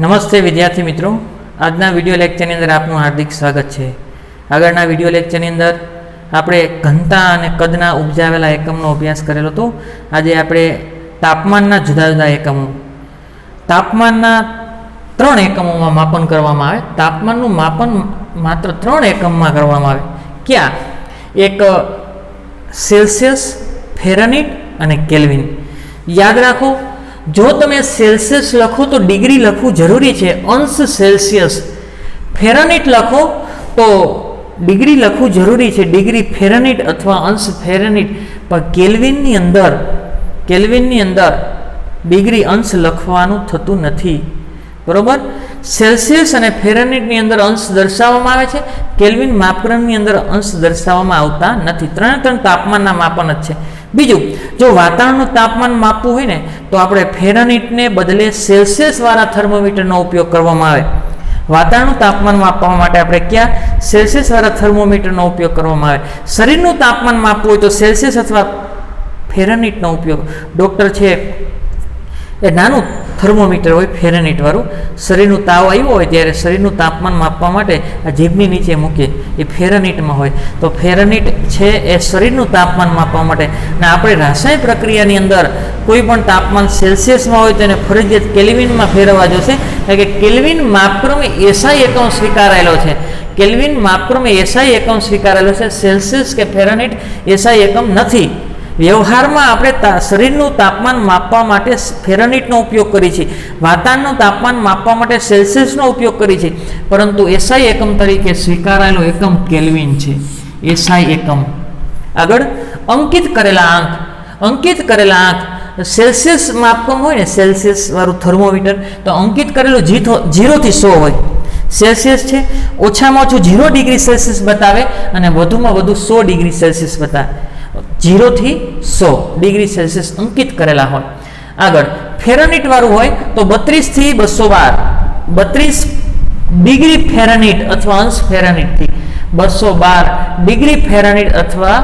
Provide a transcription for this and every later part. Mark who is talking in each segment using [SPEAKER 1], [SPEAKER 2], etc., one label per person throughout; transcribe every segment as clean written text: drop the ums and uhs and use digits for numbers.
[SPEAKER 1] નમસ્તે વિદ્યાર્થી મિત્રો, આજના વિડીયો લેક્ચરની અંદર આપનું હાર્દિક સ્વાગત છે। આગળના વિડીયો લેક્ચરની અંદર આપણે ઘનતા અને કદના ઉપજાવેલા એકમનો અભ્યાસ કરેલો હતો। આજે આપણે તાપમાનના જુદા જુદા એકમો, તાપમાનના 3 એકમોમાં માપન કરવામાં આવે। તાપમાનનું માપન માત્ર 3 એકમમાં કરવામાં આવે। ક્યાં? એક સેલ્સિયસ, ફેરનહીટ અને કેલ્વિન। યાદ રાખો, જો તમે સેલ્સિયસ લખો તો ડિગ્રી લખવું જરૂરી છે, અંશ સેલ્સિયસ। ફેરનહીટ લખો તો ડિગ્રી લખવું જરૂરી છે, ડિગ્રી ફેરનહીટ અથવા અંશ ફેરનહીટ। પણ કેલ્વિનની અંદર ડિગ્રી અંશ લખવાનું થતું નથી, બરોબર। સેલ્સિયસ અને ફેરનહીટની અંદર અંશ દર્શાવવામાં આવે છે, કેલ્વિન માપક્રમની અંદર અંશ દર્શાવવામાં આવતા નથી। 3 તાપમાનના માપન જ છે। બીજું, જો વાતાવરણનું તાપમાન માપવું હોય ને તો આપણે ફેરનહીટને બદલે સેલ્સિયસ વાળા થર્મોમીટરનો ઉપયોગ કરવામાં આવે। વાતાવરણનું તાપમાન માપવા માટે આપણે ક્યાં? સેલ્સિયસ વાળા થર્મોમીટરનો ઉપયોગ કરવામાં આવે। શરીરનું તાપમાન માપવું હોય તો સેલ્સિયસ અથવા ફેરનહીટનો ઉપયોગ। ડૉક્ટર છે એ નાનું થર્મોમીટર હોય ફેરનહીટ વાળું, શરીરનું તાવ આવ્યો હોય ત્યારે શરીરનું તાપમાન માપવા માટે આ જીભની નીચે મૂકીએ, એ ફેરનહીટમાં હોય। તો ફેરનહીટ છે એ શરીરનું તાપમાન માપવા માટે। અને આપણે રાસાયણિક પ્રક્રિયાની અંદર કોઈ પણ તાપમાન સેલ્સિયસમાં હોય તો એને ફરજિયાત કેલ્વિનમાં ફેરવવા જોશે, કારણ કે કેલ્વિન માપક્રમે એસઆઈ એકમ સ્વીકારાયેલો છે। કેલ્વિન માપક્રમે એસઆઈ એકમ સ્વીકારેલો છે, સેલ્સિયસ કે ફેરનહીટ એસઆઈ એકમ નથી। વ્યવહારમાં આપણે શરીરનું તાપમાન માપવા માટે ફેરનહીટનો ઉપયોગ કરીએ છીએ, વાતાવરણનું તાપમાન માપવા માટે સેલ્સિયસનો ઉપયોગ કરીએ છીએ, પરંતુ એસઆઈ એકમ તરીકે સ્વીકારાયેલો એકમ કેલ્વિન છે, એસઆઈ એકમ। આગળ અંકિત કરેલા આંક સેલ્સિયસ માપકમ હોય ને, સેલ્સિયસ વાળું થર્મોમીટર તો અંકિત કરેલું 0 થી 100 હોય। સેલ્સિયસ છે ઓછામાં ઓછું 0 ડિગ્રી સેલ્સિયસ બતાવે અને વધુમાં વધુ 100 ડિગ્રી સેલ્સિયસ બતાવે। 0 થી 100 ડિગ્રી સેલ્સિયસ અંકિત કરેલા હોય। આગળ ફેરનહીટ વાળું હોય તો 32 થી 212, 32 ડિગ્રી ફેરનહીટ અથવા અંશ ફેરનહીટ થી 212 ડિગ્રી ફેરનહીટ અથવા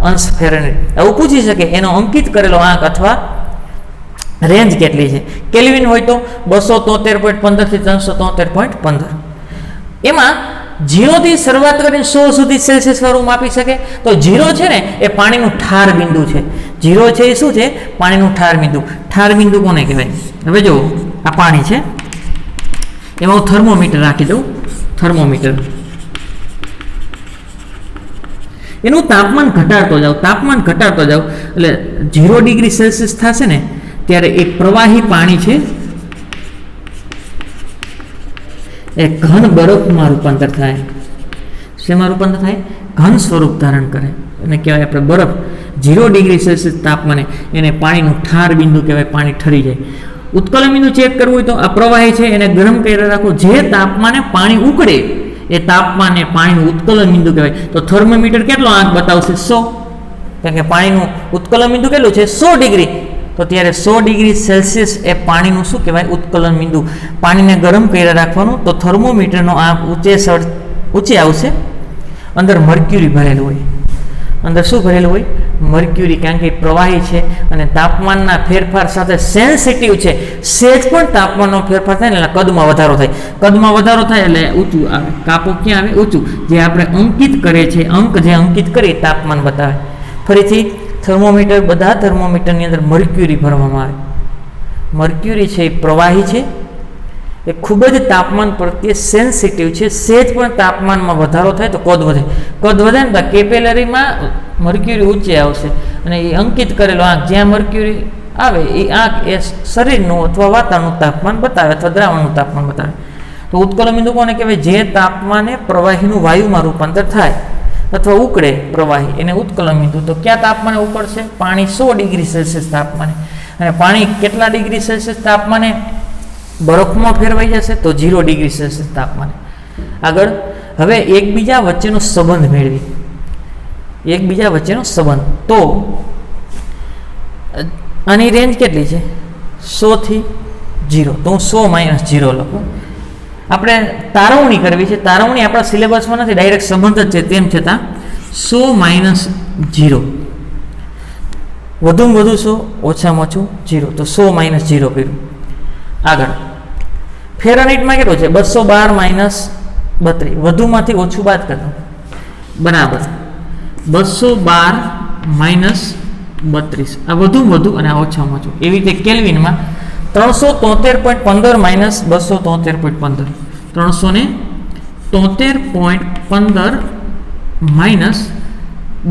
[SPEAKER 1] અંશ ફેરનહીટ આવું પૂછી શકે, એનો અંકિત કરેલો આંક અથવા રેન્જ કેટલી છે। કેલ્વિન હોય તો 273.15 થી 373.15। એમાં 0 થી શરૂઆત કરીને 100 સુધી સેલ્સિયસ વાળું માપી શકે। તો 0 છે ને એ પાણીનું ઠાર બિંદુ છે, 0 છે એ શું છે? પાણીનું ઠાર બિંદુ। ઠાર બિંદુ કોને કહેવાય? હવે જો આ પાણી છે, એમાં હું થર્મોમીટર રાખી દઉં, થર્મોમીટર એનું તાપમાન ઘટાડતો જાઉં એટલે 0 ડિગ્રી સેલ્સિયસ થશે ને ત્યારે એક પ્રવાહી પાણી છે એ ઘન બરફમાં રૂપાંતર થાય। શેમાં રૂપાંતર થાય? ઘન સ્વરૂપ ધારણ કરે, એને કહેવાય આપણે બરફ। 0 ડિગ્રી સેલ્સિયસ તાપમાને એને પાણીનું ઠાર બિંદુ કહેવાય, પાણી ઠરી જાય। ઉત્કલન બિંદુ ચેક કરવું હોય તો આ પ્રવાહી છે એને ગરમ કરી રાખો, જે તાપમાને પાણી ઉકળે એ તાપમાને પાણીનું ઉત્કલન બિંદુ કહેવાય। તો થર્મોમીટર કેટલો આંક બતાવશે? 100, કારણ કે પાણીનું ઉત્કલન બિંદુ કેટલું છે? 100 ડિગ્રી। તો ત્યારે 100 ડિગ્રી સેલ્સિયસ એ પાણીનું શું કહેવાય? ઉત્કલન બિંદુ। પાણીને ગરમ કરી રાખવાનું તો થર્મોમીટરનો આંક ઊંચે આવશે। અંદર મર્ક્યુરી ભરેલું હોય, અંદર શું ભરેલું હોય? મર્ક્યુરી, કારણ કે પ્રવાહી છે અને તાપમાનના ફેરફાર સાથે સેન્સિટિવ છે। સેજ પણ તાપમાનનો ફેરફાર થાય ને એટલે કદમાં વધારો થાય, કદમાં વધારો થાય એટલે ઊંચું આવે। કાપો ક્યાં આવે? ઊંચું। જે આપણે અંકિત કરે છે, અંક જે અંકિત કરી તાપમાન બતાવે। ફરીથી થર્મોમીટર, બધા થર્મોમીટરની અંદર મર્ક્યુરી ભરવામાં આવે। મર્ક્યુરી છે એ પ્રવાહી છે, એ ખૂબ જ તાપમાન પ્રત્યે સેન્સિટિવ છે। સેજ પણ તાપમાનમાં વધારો થાય તો કદ વધે, કદ વધે ને તો કેપિલરીમાં મર્ક્યુરી ઊંચે આવશે અને એ અંકિત કરેલો આંક જ્યાં મર્ક્યુરી આવે એ આંક એ શરીરનું અથવા વાતાવરણનું તાપમાન બતાવે અથવા દ્રાવણનું તાપમાન બતાવે। તો ઉત્કલન બિંદુ કોને કહેવાય? જે તાપમાને પ્રવાહીનું વાયુમાં રૂપાંતર થાય અથવા ઉકળે પ્રવાહી, એને ઉત્કલન બિંદુ। તો ક્યાં તાપમાને ઉકળશે? પાણી 100 ડિગ્રી સેલ્સિયસ તાપમાને, અને પાણી કેટલા ડિગ્રી સેલ્સિયસ તાપમાને બરફમાં ફેરવાઈ જશે? તો 0 ડિગ્રી સેલ્સિયસ તાપમાને। આગળ હવે એકબીજા વચ્ચેનો સંબંધ મેળવી, એકબીજા વચ્ચેનો સંબંધ। તો આની રેન્જ કેટલી છે? 100 થી 0, તો હું 100 - 0 લખું। આપણે તારવણી કરવી છે, તારવણી આપણા સિલેબસમાં નથી, ડાયરેક્ટ સંબંધ જ છે, તેમ છતાં 100 - 0, વધુમાં વધુ 100, ઓછામાં ઓછું 0, તો 100 - 0 કર્યું। આગળ ફેરનહીટમાં કેટલું છે 212 માઇનસ 32, વધુમાંથી ઓછું બાદ કરવું બરાબર 212 માઇનસ 32, આ વધુ અને આ ઓછામાં ઓછું. એવી રીતે કેલ્વિનમાં 373.15 માઇનસ 273.15, 373.15 માઇનસ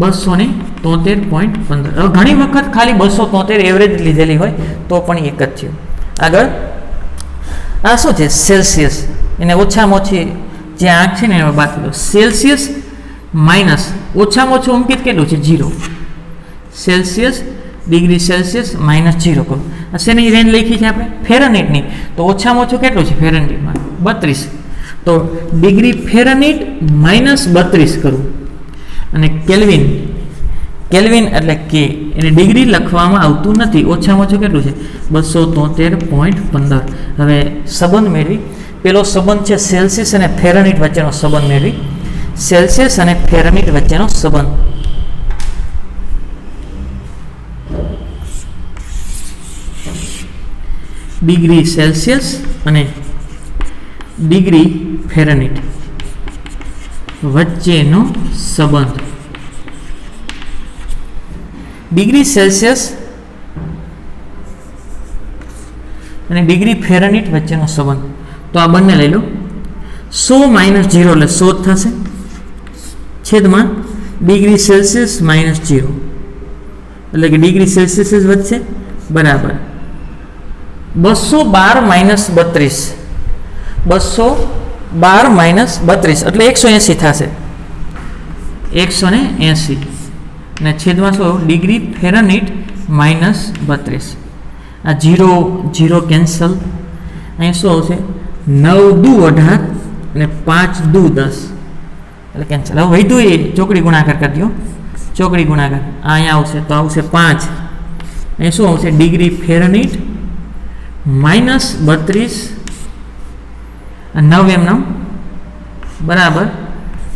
[SPEAKER 1] 273.15. હવે ઘણી વખત ખાલી 273 એવરેજ લીધેલી હોય તો પણ એક જ છે. આગળ આ શું છે સેલ્સિયસ, એને ઓછામાં ઓછી જે આંક છે ને એમાં બાદ કરો. સેલ્સિયસ માઇનસ ઓછામાં ઓછું અંકિત કેટલું છે 0, સેલ્સિયસ ડિગ્રી સેલ્સિયસ માઇનસ 0 કરો. આ શેની રેન્જ લખી છે આપણે ફેરનહીટની, તો ઓછામાં ઓછું કેટલું છે ફેરનહીટમાં 32, તો ડિગ્રી ફેરનહીટ માઇનસ 32 કરું. અને કેલ્વિન એટલે કે એને ડિગ્રી લખવામાં આવતું નથી, ઓછામાં ઓછું કેટલું છે 273.15. હવે સંબંધ મેળવી, પેલો સંબંધ છે સેલ્સિયસ અને ફેરનહીટ વચ્ચેનો સંબંધ મેળવી. સેલ્સિયસ અને ફેરનહીટ વચ્ચેનો સંબંધ ડિગ્રી સેલ્સિયસ અને ડિગ્રી ફેરનહીટ વચ્ચેનો સંબંધ. ડિગ્રી સેલ્સિયસ અને ડિગ્રી ફેરનહીટ વચ્ચેનો સંબંધ, તો આ બંને લઈ લો. 100 માઇનસ 0 એટલે 100 થશે, છેદમાં ડિગ્રી સેલ્સિયસ માઇનસ 0 એટલે કે ડિગ્રી સેલ્સિયસ જ વધશે બરાબર 212 માઇનસ 32, 212 માઇનસ 32 એટલે 180 થશે, 180 અને છેદમાં શું ડિગ્રી ફેરનહીટ માઇનસ 32. આ 0 કેન્સલ, અહીં શું આવશે 9 દુ 18 અને 5 દુ 10 એટલે કેન્સલ. હવે વધ્યું એ ચોકડી ગુણાકાર કરી દો, ચોકડી ગુણાકાર અહીંયા આવશે તો આવશે 5, અહીં શું આવશે ડિગ્રી ફેરનહીટ માઇનસ 32, 9 એમ 9 બરાબર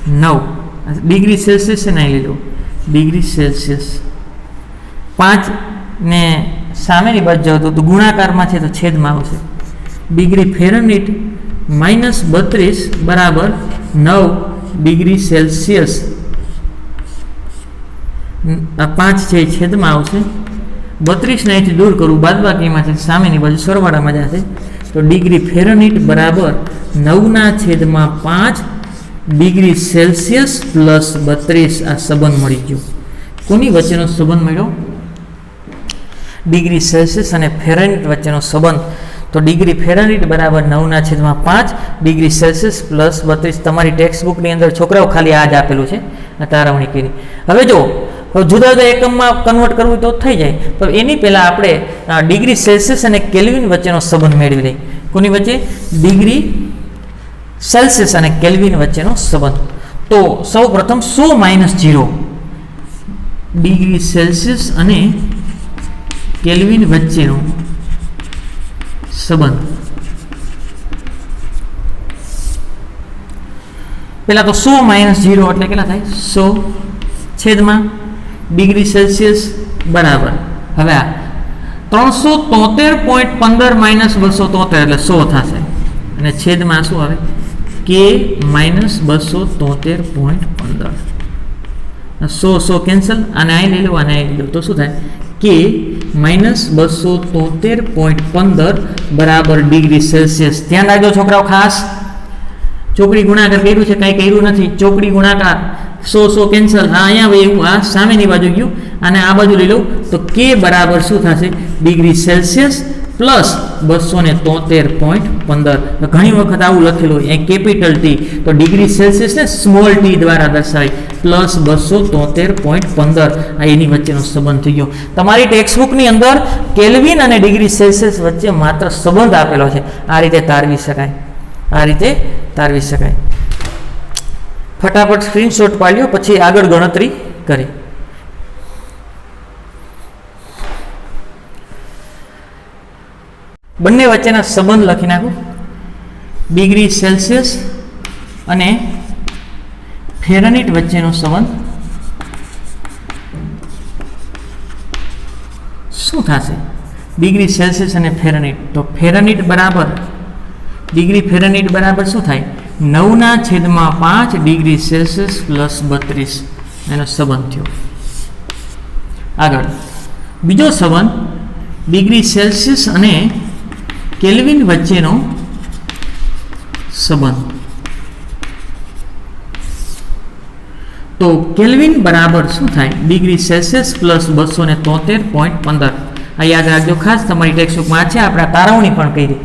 [SPEAKER 1] 9 ડિગ્રી સેલ્સિયસ ને લઈ લો, ડિગ્રી સેલ્સિયસ 5 ને સામેની બાજુ જાવ તો ગુણાકારમાં છે તો છેદમાં આવશે ડિગ્રી ફેરનહીટ માઇનસ 32 બરાબર 9 ડિગ્રી સેલ્સિયસ. આ 5 છે છેદમાં આવશે 32 ને અહીંથી દૂર કરું, બાદબાકીમાં છે સામેની બાજુ સરવાળામાં જશે તો ડિગ્રી ફેરનહીટ બરાબર 9/5 ડિગ્રી સેલ્સિયસ પ્લસ 32. આ સંબંધ મળી ગયો. કોની વચ્ચેનો સંબંધ મળ્યો? ડિગ્રી સેલ્સિયસ અને ફેરનહીટ વચ્ચેનો સંબંધ. તો ડિગ્રી ફેરનહીટ બરાબર 9/5 ડિગ્રી સેલ્સિયસ પ્લસ 32. તમારી ટેક્સ્ટ બુકની અંદર છોકરાઓ ખાલી આ જ આપેલું છે, તારવણી કરી. હવે જો જુદા જુદા એકમમાં કન્વર્ટ કરવું તો થઈ જાય, તો એની પહેલાં આપણે ડિગ્રી સેલ્સિયસ અને કેલ્વિન વચ્ચેનો સંબંધ મેળવી લઈએ. કોની વચ્ચે? ડિગ્રી સેલ્સિયસ અને કેલ્વિન વચ્ચેનો સંબંધ. તો સૌ પ્રથમ 100 માઇનસ 0 ડિગ્રી સેલ્સિયસ અને કેલ્વિન વચ્ચેનો સંબંધ. પેલા તો 100 માઇનસ 0 એટલે કેટલા થાય 100 છેદમાં ડિગ્રી સેલ્સિયસ બરાબર. હવે આ 373.15 માઇનસ 273 એટલે 100 થશે અને છેદમાં શું આવે કે માઇનસ 273.15. 100 કેન્સલ, અને અહીં લઈ લો અને અહીં લઈ લો તો શું થાય કે માઇનસ 273.15 બરાબર ડિગ્રી સેલ્સિયસ. ધ્યાન રાખજો છોકરાઓ ખાસ, ચોકડી ગુણાકાર કર્યું છે કાંઈ કર્યું નથી. ચોકડી ગુણાકાર 100 કેન્સલ, આ અહીંયા એવું આ સામેની બાજુ ગયું અને આ બાજુ લઈ લઉં તો કે બરાબર શું થશે ડિગ્રી સેલ્સિયસ પ્લસ 273.15. ઘણી વખત આવું લખેલું હોય કેપિટલ ટી, તો ડિગ્રી સેલ્સિયસ ને સ્મોલ ટી દ્વારા દર્શાવી પ્લસ 273.15. આ એની વચ્ચેનો સંબંધ થઈ ગયો. તમારી ટેક્સ્ટ બુકની અંદર કેલ્વિન અને ડિગ્રી સેલ્સિયસ વચ્ચે માત્ર સંબંધ આપેલો છે. આ રીતે તારવી શકાય, આ રીતે તારવી શકાય. ફટાફટ સ્ક્રીનશોટ પાડ્યો, પછી આગળ ગણતરી કરી. બંને વચ્ચેના સંબંધ લખી નાખું. ડિગ્રી સેલ્સિયસ અને ફેરનહીટ વચ્ચેનો સંબંધ શું થશે? ડિગ્રી સેલ્સિયસ અને ફેરનહીટ, તો ફેરનહીટ બરાબર ડિગ્રી ફેરનહીટ બરાબર શું થાય? 9/5 ડિગ્રી સેલ્સિયસ પ્લસ 32 એનો સંબંધ થયો. આગળ બીજો સંબંધ ડિગ્રી સેલ્સિયસ અને કેલ્વિન વચ્ચેનો સંબંધ. તો કેલ્વિન બરાબર શું થાય? Degree Celsius plus 273.15. આ યાદ રાખજો ખાસ, તમારી ટેક્સ્ટબુકમાં છે, આપણા તારવણી પણ કરી.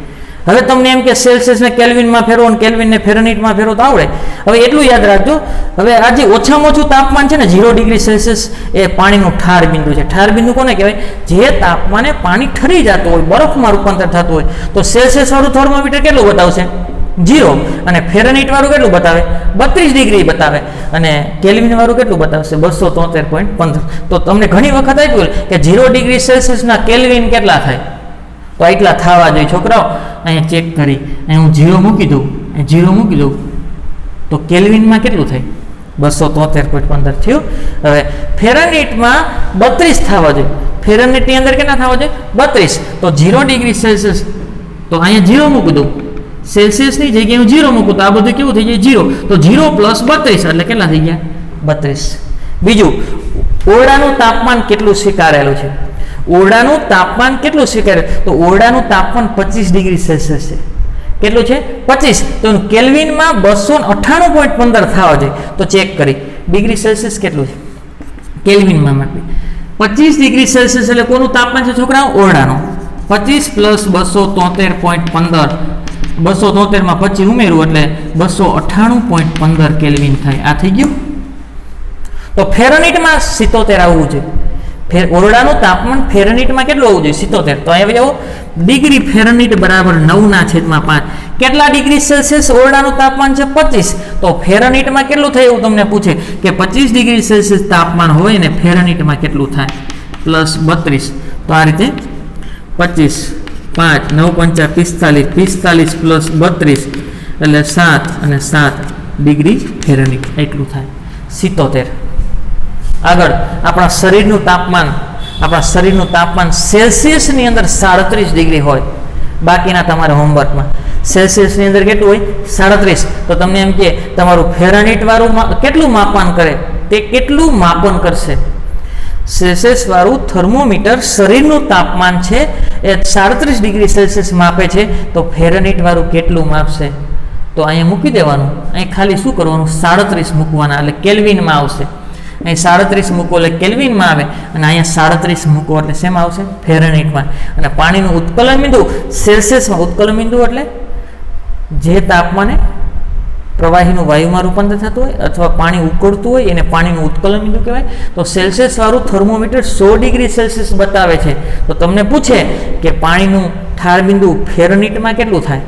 [SPEAKER 1] હવે તમને એમ કે સેલ્સિયસને કેલ્વિનમાં ફેરવો અને કેલ્વિનને ફેરનહીટમાં ફેરવો તો આવડે. હવે એટલું યાદ રાખજો, હવે આ જે ઓછામાં ઓછું તાપમાન છે ને 0 ડિગ્રી સેલ્સિયસ, એ પાણીનું ઠાર બિંદુ છે. ઠાર બિંદુ કોને કહેવાય? જે તાપમાને પાણી ઠરી જતું હોય, બરફમાં રૂપાંતર થતું હોય. તો સેલ્સિયસ વાળું થર્મોમીટર કેટલું બતાવશે? 0. અને ફેરનહીટ વાળું કેટલું બતાવે? 32 ડિગ્રી બતાવે. અને કેલ્વિન વાળું કેટલું બતાવશે? 273.15. તો તમને ઘણી વખત આપ્યું કે 0 ડિગ્રી સેલ્સિયસના કેલ્વિન કેટલા થાય? તો એટલા થવા જોઈએ છોકરાઓ. અહીંયા ચેક કરી, અહીં હું 0 મૂકી દઉં, 0 મૂકી દઉં તો કેલ્વિનમાં કેટલું થાય? 273.15 થયું. હવે ફેરનહીટમાં 32 થવા જોઈએ. ફેરનહીટની અંદર કેટલા થવા જોઈએ? 32. તો 0 ડિગ્રી સેલ્સિયસ, તો અહીંયા 0 મૂકી દઉં, સેલ્સિયસની જગ્યાએ હું 0 મૂકું તો આ બધું કેવું થઈ જાય? 0. તો 0 પ્લસ 32 એટલે કેટલા થઈ ગયા? 32. બીજું, ઓરડાનું તાપમાન કેટલું સ્વીકારેલું છે? ઓરડાનું તાપમાન કેટલું સ્વીકારે? તો ઓરડાનું તાપમાન 25 ડિગ્રી સેલ્સિયસ છે. કેટલું છે? 25. તો કેલ્વિનમાં 298.15 થવા જોઈએ. તો ચેક કરી, ડિગ્રી સેલ્સિયસ કેટલું છે કેલ્વિનમાં માટે? 25 ડિગ્રી સેલ્સિયસ એટલે કોનું તાપમાન છે છોકરાઓ? ઓરડાનું. 25 પ્લસ 273.15, 273 માં 25 ઉમેરવું એટલે 298.15 કેલ્વિન થાય. આ થઈ ગયું. તો ફેરનહીટમાં 77 આવવું છે. ઓરડાનું તાપમાન ફેરનહીટમાં કેટલું આવવું જોઈએ? 77. તો અહીંયા જાઓ, ડિગ્રી ફેરનહીટ બરાબર 9/5. કેટલા ડિગ્રી સેલ્સિયસ ઓરડાનું તાપમાન છે? 25. તો ફેરનહીટમાં કેટલું થાય એવું તમને પૂછે કે 25 ડિગ્રી સેલ્સિયસ તાપમાન હોય ને ફેરનહીટમાં કેટલું થાય? પ્લસ 32. તો આ રીતે 25, 5, 9, 5, 45, 45 પ્લસ 32 એટલે 7 અને 7 ડિગ્રી ફેરનહીટ એટલું થાય 77. આગળ આપણા શરીરનું તાપમાન સેલ્સિયસની અંદર 37 ડિગ્રી હોય. બાકીના તમારા હોમવર્કમાં સેલ્સિયસની અંદર કેટલું હોય? 37. તો તમને એમ કે તમારું ફેરનહીટ વાળું કેટલું માપન કરે? તે કેટલું માપન કરશે? સેલ્સિયસ વાળું થર્મોમીટર શરીરનું તાપમાન છે એ 37 ડિગ્રી સેલ્સિયસ માપે છે. તો ફેરનહીટ વાળું કેટલું માપશે? તો અહીંયા મૂકી દેવાનું. અહીં ખાલી શું કરવાનું? 37 મૂકવાના એટલે કેલ્વિનમાં આવશે. અહીં 37 મૂકો એટલે કેલ્વિનમાં આવે, અને અહીંયા 37 મૂકો એટલે શેમાં આવશે? ફેરનહીટમાં. અને પાણીનું ઉત્કલન બિંદુ સેલ્સિયસમાં. ઉત્કલન બિંદુ એટલે જે તાપમાને પ્રવાહીનું વાયુમાં રૂપાંતર થતું હોય અથવા પાણી ઉકળતું હોય એને પાણીનું ઉત્કલન બિંદુ કહેવાય. તો સેલ્સિયસ વાળું થર્મોમીટર 100 ડિગ્રી સેલ્સિયસ બતાવે છે. તો તમને પૂછે કે પાણીનું ઠાર બિંદુ ફેરનહીટમાં કેટલું થાય?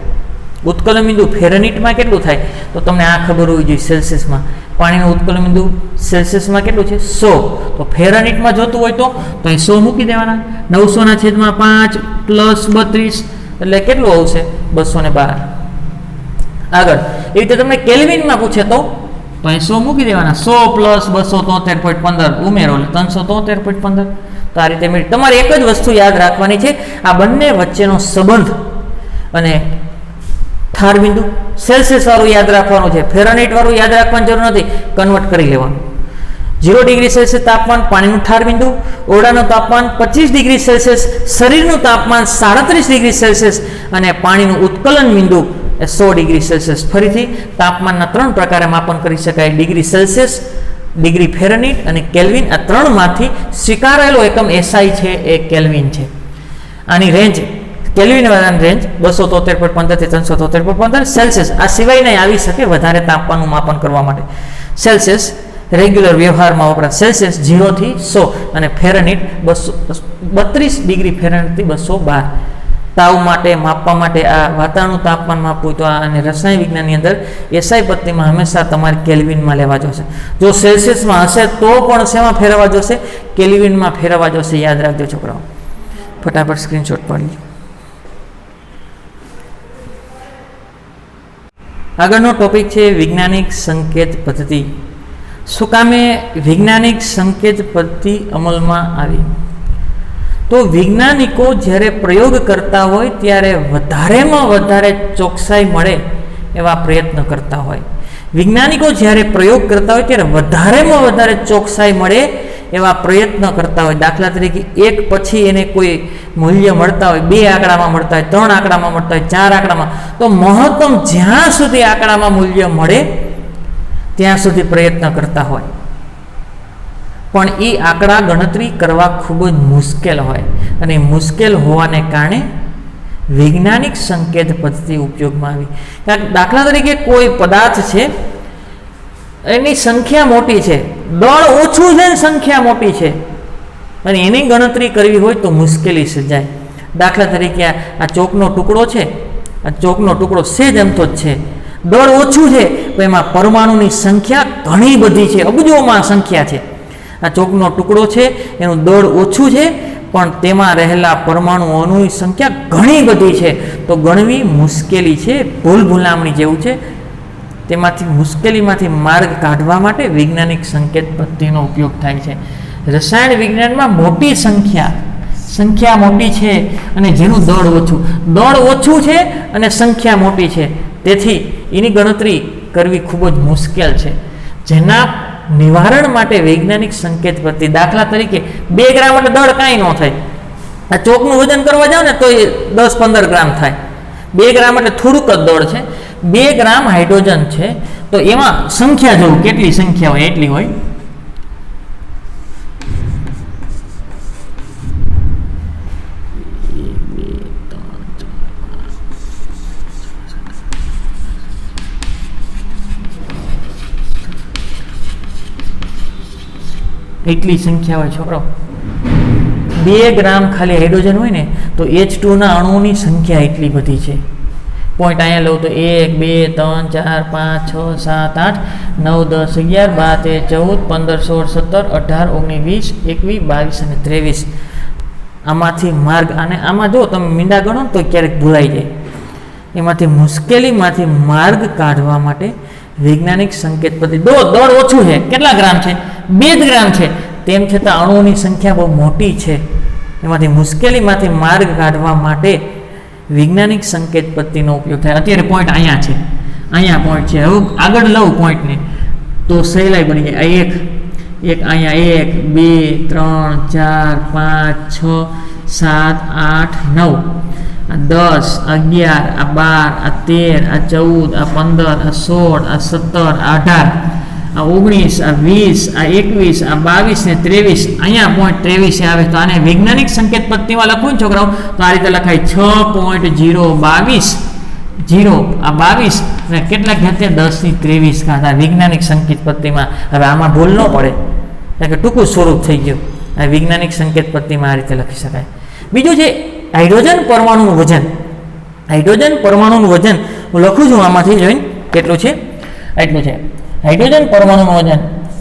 [SPEAKER 1] ઉત્કલન બિંદુ ફેરનહીટમાં કેટલું થાય? તો તમને આ ખબર હોવી જોઈએ. સેલ્સિયસમાં પાણીનું ઉત્કલન બિંદુ સેલ્સિયસમાં કેટલું છે? 100. તો ફેરનહીટમાં જોતું હોય તો અહીં 100 મૂકી દેવાના. 900/5 પ્લસ 32 એટલે કેટલું આવશે? 212. આગળ એ રીતે તમને કેલ્વિનમાં પૂછે તો અહીં 100 મૂકી દેવાના. 100 પ્લસ 273.15 ઉમેરો એટલે 373.15. તો આ રીતે તમારે એક જ વસ્તુ યાદ રાખવાની છે, આ બંને વચ્ચેનો સંબંધ. અને ઠાર બિંદુ સેલ્સિયસ વાળું યાદ રાખવાનું છે, ફેરનહીટ વાળું યાદ રાખવાની જરૂર નથી, કન્વર્ટ કરી લેવાનું. 0 ડિગ્રી સેલ્સિયસ તાપમાન પાણીનું ઠાર બિંદુ, ઓરડાનું તાપમાન 25 ડિગ્રી સેલ્સિયસ, શરીરનું તાપમાન 37 ડિગ્રી સેલ્સિયસ અને પાણીનું ઉત્કલન બિંદુ 100 ડિગ્રી સેલ્સિયસ. ફરીથી તાપમાનના 3 પ્રકારે માપન કરી શકાય: ડિગ્રી સેલ્સિયસ, ડિગ્રી ફેરનહીટ અને કેલ્વિન. આ ત્રણમાંથી સ્વીકારેલો એકમ એસઆઈ છે એ કેલ્વિન છે. આની રેન્જ કેલ્વિન વાળાની રેન્જ 273.15 થી 373.15 સેલ્સિયસ. આ સિવાય નહીં આવી શકે વધારે તાપમાનનું માપન કરવા માટે. સેલ્સિયસ રેગ્યુલર વ્યવહારમાં વપરાય સેલ્સિયસ 0 થી 100 અને ફેરનહીટ 32 ડિગ્રી ફેરનહીટથી 212. તાવ માટે માપવા માટે આ વાતાવરણનું તાપમાન માપવું તો અને રસાયણ વિજ્ઞાનની અંદર એસઆઈ પદ્ધતિમાં હંમેશા તમારે કેલ્વિનમાં લેવા જોશે. જો સેલ્સિયસમાં હશે તો પણ શેમાં ફેરવવા જોશે? કેલ્વિનમાં ફેરવવા જોશે. યાદ રાખજો છોકરાઓ. ફટાફટ સ્ક્રીનશોટ પાડી. આગળનો ટોપિક છે વૈજ્ઞાનિક સંકેત પદ્ધતિ. શું કામે વૈજ્ઞાનિક સંકેત પદ્ધતિ અમલમાં આવી? તો વૈજ્ઞાનિકો જ્યારે પ્રયોગ કરતા હોય ત્યારે વધારેમાં વધારે ચોકસાઈ મળે એવા પ્રયત્ન કરતા હોય. વૈજ્ઞાનિકો જ્યારે પ્રયોગ કરતા હોય ત્યારે વધારેમાં વધારે ચોકસાઈ મળે એવા પ્રયત્ન કરતા હોય. દાખલા તરીકે એક પછી એને કોઈ મૂલ્ય મળતા હોય, 2 આંકડામાં મળતા હોય, 3 આંકડામાં મળતા હોય, 4 આંકડામાં, તો મહત્તમ જ્યાં સુધી આંકડામાં મૂલ્ય મળે ત્યાં સુધી પ્રયત્ન કરતા હોય. પણ એ આંકડા ગણતરી કરવા ખૂબ જ મુશ્કેલ હોય અને મુશ્કેલ હોવાને કારણે વૈજ્ઞાનિક સંકેત પદ્ધતિ ઉપયોગમાં આવી. દાખલા તરીકે કોઈ પદાર્થ છે, એની સંખ્યા મોટી છે, દળ ઓછું છે, સંખ્યા મોટી છે, અને એની ગણતરી કરવી હોય તો મુશ્કેલી સર્જાય. દાખલા તરીકે આ ચોકનો ટુકડો છે, આ ચોકનો ટુકડો સેજ અમથો જ છે, દળ ઓછું છે, તો એમાં પરમાણુની સંખ્યા ઘણી બધી છે, અબજોમાં સંખ્યા છે. આ ચોકનો ટુકડો છે, એનું દળ ઓછું છે, પણ તેમાં રહેલા પરમાણુઓની સંખ્યા ઘણી બધી છે, તો ગણવી મુશ્કેલી છે, ભૂલભૂલામણી જેવું છે. તેમાંથી મુશ્કેલીમાંથી માર્ગ કાઢવા માટે વૈજ્ઞાનિક સંકેત પદ્ધતિનો ઉપયોગ થાય છે. રસાયણ વિજ્ઞાનમાં મોટી સંખ્યા મોટી છે અને જેનું દળ ઓછું છે અને સંખ્યા મોટી છે, તેથી એની ગણતરી કરવી ખૂબ જ મુશ્કેલ છે. જેના નિવારણ માટે વૈજ્ઞાનિક સંકેત પદ્ધતિ, દાખલા તરીકે 2 ગ્રામ એટલે દળ કાંઈ ન થાય. આ ચોકનું વજન કરવા જાવ ને તો એ 10-15 ગ્રામ થાય. 2 ગ્રામ એટલે થોડુંક જ દળ છે. 2 ગ્રામ હાઇડ્રોજન છે, તો એમાં સંખ્યા જોવું કેટલી સંખ્યા હોય એટલી હોય. એટલી સંખ્યા હોય છોકરો. 2 ગ્રામ ખાલી હાઇડ્રોજન હોય ને તો H2ના અણુઓની સંખ્યા એટલી બધી છે. પોઈન્ટ અહીંયા લઉં તો 1 2 3 4 5 6 7 8 9 10 11 12 13 14 15 16 17 18 19 20 21 22 અને 23. આમાંથી માર્ગ, અને આમાં જો તમે મીંડા ગણો તો ક્યારેક ભૂલાઈ જાય. એમાંથી મુશ્કેલીમાંથી માર્ગ કાઢવા માટે વૈજ્ઞાનિક સંકેત પદ્ધતિ. દળ ઓછું છે, કેટલા ગ્રામ છે? 2 ગ્રામ છે, તેમ છતાં અણુઓની સંખ્યા બહુ મોટી છે. એમાંથી મુશ્કેલીમાંથી માર્ગ કાઢવા માટે વૈજ્ઞાનિક સંકેત પદ્ધતિનો ઉપયોગ થાય. અત્યારે પોઈન્ટ અહીંયા છે, અહીંયા પોઈન્ટ છે. હવે આગળ લઉં પોઈન્ટને તો સહેલાઈ બની જાય. એક અહીંયા 1 2 3 4 5 6 7 8 9 10 11 આ 12 આ 13 આ 15 આ 16 આ 17 આ 18 આ 19 આ 20 આ 21 આ 22 ને 23. અહીંયા પોઈન્ટ 23 આવે તો આને વૈજ્ઞાનિક સંકેત પદ્ધતિમાં લખવું ને છોકરાઓ તો આ રીતે લખાય 6.022 0 આ 22 અને કેટલા ઘાતે 10⁻23 ઘાત. આ વૈજ્ઞાનિક સંકેત પદ્ધતિમાં. હવે આમાં ભૂલ ન પડે કારણ કે ટૂંકું સ્વરૂપ થઈ ગયું. આ વૈજ્ઞાનિક સંકેત પદ્ધતિમાં આ રીતે લખી શકાય. બીજું છે હાઇડ્રોજન પરમાણુનું વજન. હાઇડ્રોજન પરમાણુનું વજન હું લખું છું આમાંથી, જોઈને કેટલું છે એટલું છે. હાઇડ્રોજન પરમાણુનું વજન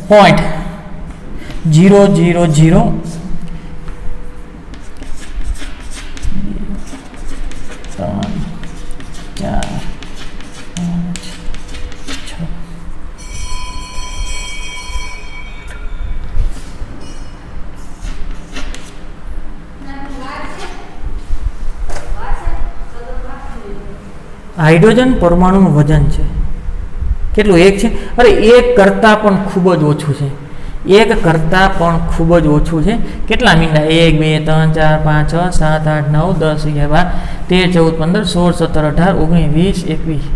[SPEAKER 1] 0.000 હાઇડ્રોજન પરમાણુનું વજન છે કેટલું? 1 છે. અરે 1 કરતાં પણ ખૂબ જ ઓછું છે. 1 કરતાં પણ ખૂબ જ ઓછું છે. કેટલા મીંડા? 1 2 3 4 5 6 7 8 9 10 11 12 13 14 15 16 17 18 19 20 21.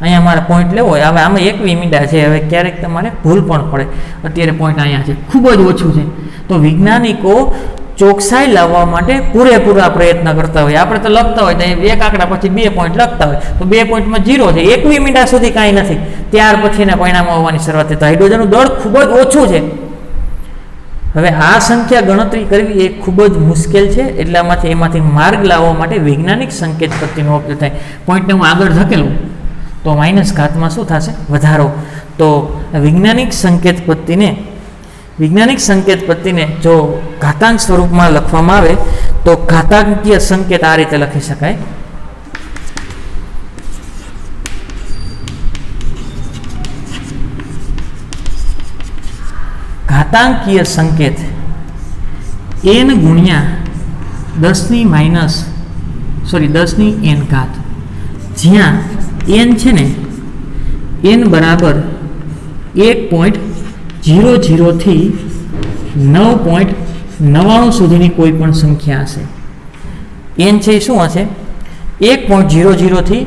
[SPEAKER 1] અહીંયા મારે પોઈન્ટ લેવો હોય. હવે આમાં 21 મીંડા છે. હવે ક્યારેક તમારે ભૂલ પણ પડે. અત્યારે પોઈન્ટ અહીંયા છે, ખૂબ જ ઓછું છે. તો વૈજ્ઞાનિકો ચોકસાઈ લાવવા માટે પૂરેપૂરા પ્રયત્ન કરતા હોય. આપણે તો લખતા હોય તો 1 આંકડા પછી 2 પોઈન્ટ લખતા હોય તો 2 પોઈન્ટમાં 0 છે. 21 મિનિટ સુધી કાંઈ નથી. ત્યાર પછીના પરિણામો આવવાની શરૂઆત થઈ. તો હાઇડ્રોજનનું દળ ખૂબ જ ઓછું છે. હવે આ સંખ્યા ગણતરી કરવી એ ખૂબ જ મુશ્કેલ છે. એમાંથી માર્ગ લાવવા માટે વૈજ્ઞાનિક સંકેત પદ્ધતિનો ઉપયોગ થાય. પોઈન્ટને હું આગળ ધકેલું તો માઇનસ ઘાતમાં શું થશે? વધારો. તો વૈજ્ઞાનિક સંકેત પદ્ધતિને જો ઘાતાંક સ્વરૂપમાં લખવામાં આવે તો ઘાતાંકીય સંકેત આ રીતે લખી શકાય. ઘાતાંકીય સંકેત n ગુણ્યા 10ની n ઘાત, જ્યાં n છે ને n બરાબર 1.00 થી 9.99 સુધીની કોઈ પણ સંખ્યા હશે. n છે એ શું હશે? 1.00 થી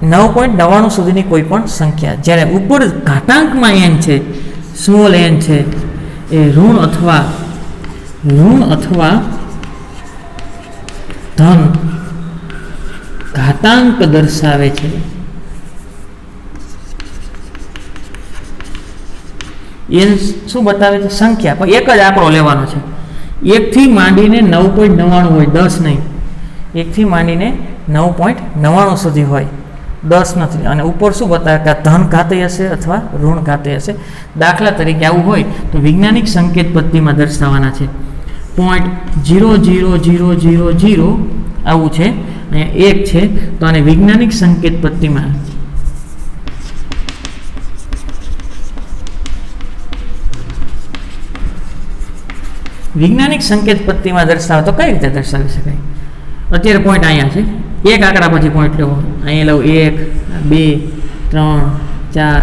[SPEAKER 1] 9.99 સુધીની કોઈ પણ સંખ્યા. જ્યારે ઉપર ઘાતાંકમાં n છે, સ્મોલ n છે, એ ઋણ અથવા ધન ઘાતાંક દર્શાવે છે. n શું બતાવે છે? સંખ્યા. પણ એક જ આંકડો લેવાનો છે. 1 થી માંડીને 9.99 હોય, 10 નહીં. 1 થી માંડીને 9.99 સુધી હોય, 10 નથી. અને ઉપર શું બતાવે કે આ ધન ઘાતે હશે અથવા ઋણ ઘાતે હશે. દાખલા તરીકે આવું હોય તો વૈજ્ઞાનિક સંકેત પદ્ધતિમાં દર્શાવવાના છે. 0.00000 આવું છે, અહીંયા 1 છે, તો આને વૈજ્ઞાનિક સંકેત પદ્ધતિમાં દર્શાવે તો કઈ રીતે દર્શાવી શકાય? અત્યારે પોઈન્ટ અહીંયા છે, એક આંકડા પછી પોઈન્ટ લેવો. અહીંયા લઉં 1, 2, 3, 4,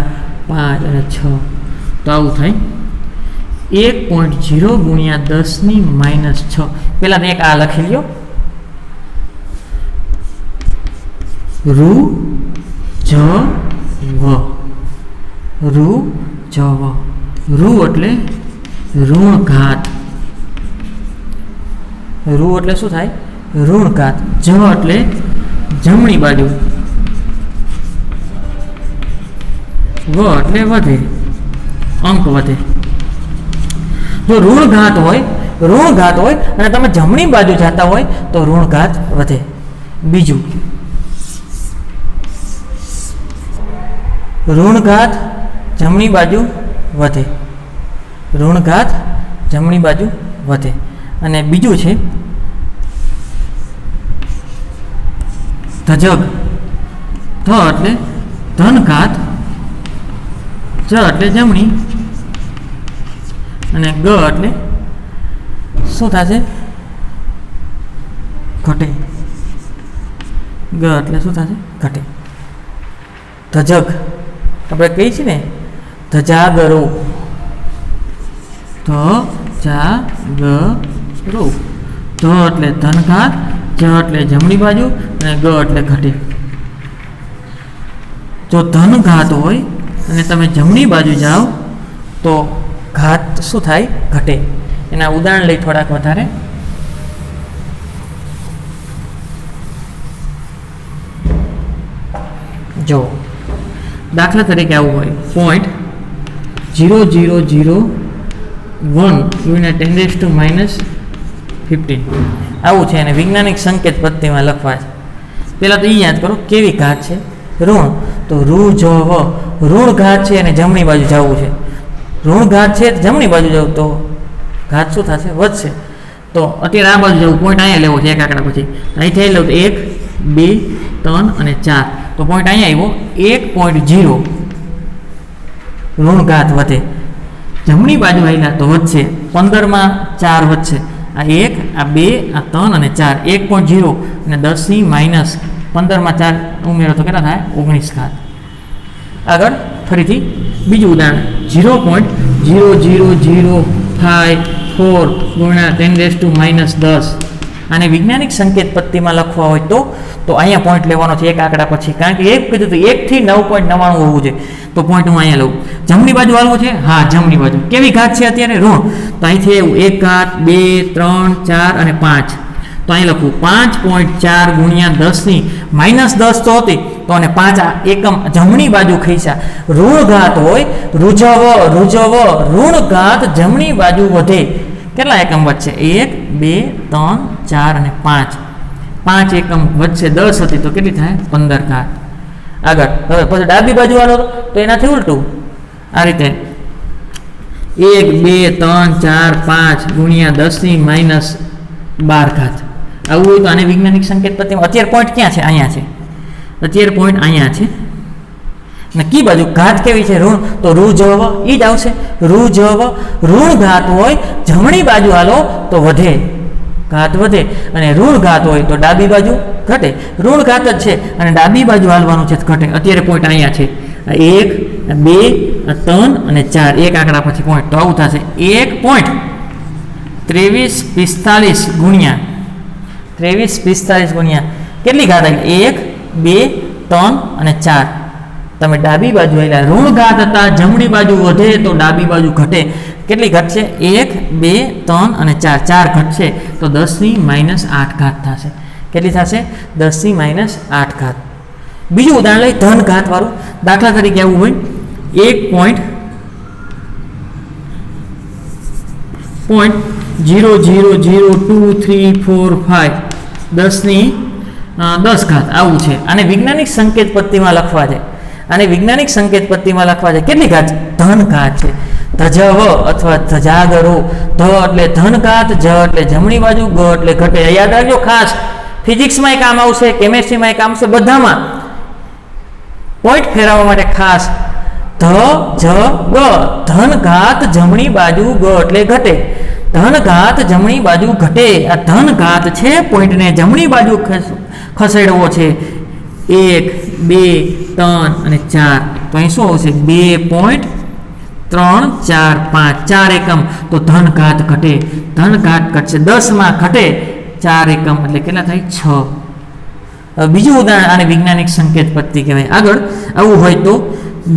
[SPEAKER 1] 5 અને 6, તો આવું થાય 1.0 ગુણ્યા 10⁻6. પહેલા તો એક આ લખી લ્યો, રૂ જ વ. રૂ એટલે ઋણ ઘાત. રૂ એટલે શું થાય? ઋણ ઘાત. જ એટલે જમણી બાજુ. વ એટલે વધે, અંક વધે. જો ઋણ ઘાત હોય અને તમે જમણી બાજુ જતા હોય તો ઋણ ઘાત વધે. બીજું, ઋણ ઘાત જમણી બાજુ વધે. ઋણ ઘાત જમણી બાજુ વધે. અને બીજું છે ધજગ. ધ એટલે ધન ઘાત, જ એટલે જમણી, અને ગ એટલે શું થશે? ઘટે. ગ એટલે શું થશે? ઘટે. ધજગ આપણે કહીએ છીએ ને, ધજાગરો. ધજાગરો. ધ એટલે ધન ઘાત, જ એટલે જમણી બાજુ, અને ગ એટલે ઘટે. જો ધન ઘાત હોય અને તમે જમણી બાજુ જાઓ તો ઘાત શું થાય? ઘટે. એના ઉદાહરણ લઈ થોડાક વધારે. જો દાખલા તરીકે આવું હોય, 0.0001 ગુણ્યા 10⁻15 આવું છે, અને વૈજ્ઞાનિક સંકેત પદ્ધતિમાં લખવા છે. પહેલાં તો એ યાદ કરો કેવી ઘાત છે? ઋણ. તો ઋ જ વ ઋણ ઘાત છે અને જમણી બાજુ જવું છે. ઋણ ઘાત છે જમણી બાજુ જવું તો ઘાત શું થશે? વધશે. તો અત્યારે આ બાજુ જવું, પોઈન્ટ અહીંયા લેવો છે એક આંકડા પછી. અહીંથી અહીં લઉં તો 1, 2, 3 અને 4. તો પોઈન્ટ અહીંયા આવ્યો 1.0. ઋણ ઘાત વધે. જમણી બાજુ આવેલા તો વધશે. 15માં 4 વધશે. આ 1, આ 2, આ 3 અને 4. 1.0 અને 10⁻15માં 4 ઉમેરો તો કેટલા થાય? 19 ઘાત. આગળ ફરીથી બીજું ઉદાહરણ, 0.00054 ગુણ્યા 10⁻10. આને વૈજ્ઞાનિક સંકેત પદ્ધતિમાં લખવા હોય તો અહીંયા પોઈન્ટ લેવાનો છે એક આંકડા પછી. કારણ કે એક કીધું તો 1 થી 9.99 હોવું છે, તો પોઈન્ટ હું અહીંયા લઉં. જમણી બાજુ હાલવું છે? હા, જમણી બાજુ. કેવી ઘાત છે અત્યારે? ઋણ. તો અહીંથી 1 ઘાત, 2, 3, 4 અને 5. તો અહીં લખું 5.4 ગુણ્યા 10⁻10 તો હતી, તો અને 5 એકમ જમણી બાજુ ખઈશા. ઋણ ઘાત હોય, ઋજવ ઋણ ઘાત જમણી બાજુ વધે. કેટલા એકમ વધશે? 1, 2, 3, 4 અને 5. 5 એકમ વધશે. 10 હતી તો કેટલી થાય? 15 ઘાત. આગળ હવે પછી ડાબી બાજુ હાલો તો એનાથી ઉલટું આ રીતે 1, 2, 3, 4, 5 ગુણ્યા 10⁻12 ઘાત. આવું હોય તો આને વૈજ્ઞાનિક સંકેત પદ્ધતિમાં. અત્યારે પોઈન્ટ ક્યાં છે? અહીંયા છે. અત્યારે પોઈન્ટ અહીંયા છે. નક્કી બાજુ ઘાત કેવી છે? ઋણ. તો ઋ જ વ એ જ આવશે. ઋ જ વ ઋણ ઘાત હોય, જમણી બાજુ હાલો તો વધે. ઘાત વધે, અને ઋણ ઘાત હોય તો ડાબી બાજુ ઘટે. ઋણ ઘાત જ છે અને ડાબી બાજુ હાલવાનું છે તો ઘટે. અત્યારે પોઈન્ટ અહીંયા છે 1 2 3 અને 4, એક આંકડા પછી પોઈન્ટ, તો આવું થશે 1 પોઈન્ટ 2345 ગુણ્યા 2345 ગુણ્યા કેટલી ઘાત આવી? 1 2 3 અને 4. તમે ડાબી બાજુ આવેલા ઋણ ઘાત હતા, જમણી બાજુ વધે તો ડાબી બાજુ ઘટે. કેટલી ઘટશે? 1 2 3 અને 4, 4 ઘટશે તો 10⁻8 ઘાત થશે. કેટલી થશે? 10⁻8 ઘાત. બીજું ઉદાહરણ લઈ ધન ઘાત વાળું. દાખલા તરીકે આવું હોય 1.000234 10 ઘાત આવું છે. અને વૈજ્ઞાનિક સંકેત પદ્ધતિમાં લખવા છે. અને વૈજ્ઞાનિક સંકેત પદ્ધતિમાં લખવા છે કેટલી ઘાત? ધન ઘાત છે. ધજવ અથવા ધજાગરો. ધ એટલે ધન ઘાત, જ એટલે જમણી બાજુ, ગ એટલે ઘટે. યાદ રાખજો ખાસ, ફિઝિક્સમાં કામ આવશે, કેમેસ્ટ્રીમાં કામ આવશે, બધામાં પોઈન્ટ ફેરવવા માટે ખાસ ધ જ ગ. ધન ઘાત જમણી બાજુ, ગ એટલે ઘટે. ધન ઘાત જમણી બાજુ ઘટે. આ ધન ઘાત છે, પોઈન્ટને જમણી બાજુ ખસેડવો છે. 1 2 3 અને 4, તો અહીં શું આવશે? 2.345 4 એકમ, તો ધન ઘાત ઘટે. ધન ઘાત ઘટશે, 10માં ઘટે 4 એકમ એટલે કેટલા થાય? 6. બીજું ઉદાહરણ, આને વૈજ્ઞાનિક સંકેત પદ્ધતિ કહેવાય. આગળ આવું હોય તો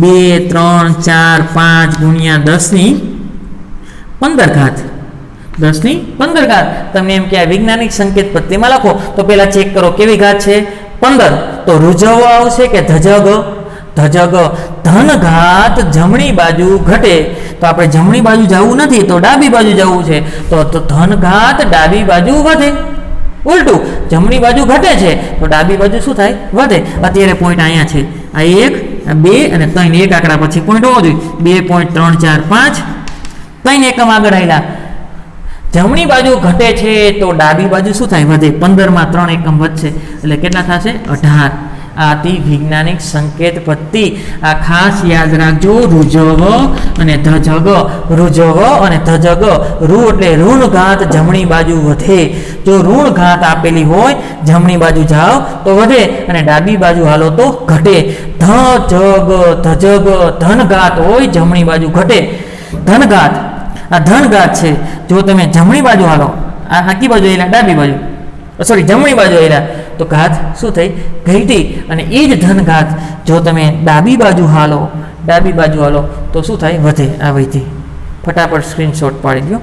[SPEAKER 1] 2 3 4 5 ગુણ્યા 10⁻15 ઘાત. 10⁻15 ઘાત. તમને એમ કે આ વૈજ્ઞાનિક સંકેત પદ્ધતિમાં લખો તો પહેલા ચેક કરો કેવી ઘાત છે? 15. તો રુજવ આવશે કે ધજગ? ધજગ. ધન ઘાત જમણી બાજુ ઘટે, તો આપણે જમણી બાજુ જવું નથી તો ડાબી બાજુ જવું છે, તો ધન ઘાત ડાબી બાજુ વધે. ઉલટું, જમણી બાજુ ઘટે છે તો ડાબી બાજુ શું થાય? વધે. અત્યારે પોઈન્ટ અહીંયા છે, આ 1 2 અને 3, એક આંકડા પછી પોઈન્ટ હોવો જોઈએ. 2.345 3 એકમ આગળ આવેલા. જમણી બાજુ ઘટે છે તો ડાબી બાજુ શું થાય? વધે. 15માં 3 એકમ વધશે એટલે કેટલા થશે? 18. આ હતી વૈજ્ઞાનિક સંકેત પદ્ધતિ. આ ખાસ યાદ રાખજો. રુજવ અને ધજગ. રુજવ અને ધજગ. રૂ એટલે ઋણ ઘાત જમણી બાજુ વધે. જો ઋણ ઘાત આપેલી હોય, જમણી બાજુ જાઓ તો વધે અને ડાબી બાજુ હાલો તો ઘટે. ધજગ ધજગ ધન ઘાત હોય, જમણી બાજુ ઘટે. ધન ઘાત, આ ધન ઘાત છે. જો તમે જમણી બાજુ હાલો, આ આખી બાજુ એલા ડાબી બાજુ, સોરી જમણી બાજુ એલા, તો ઘાત શું થઈ? ઘટી. અને એ જ ધન ઘાત જો તમે ડાબી બાજુ હાલો તો શું થાય? વધે. આ વધી. ફટાફટ સ્ક્રીનશોટ પાડી દો.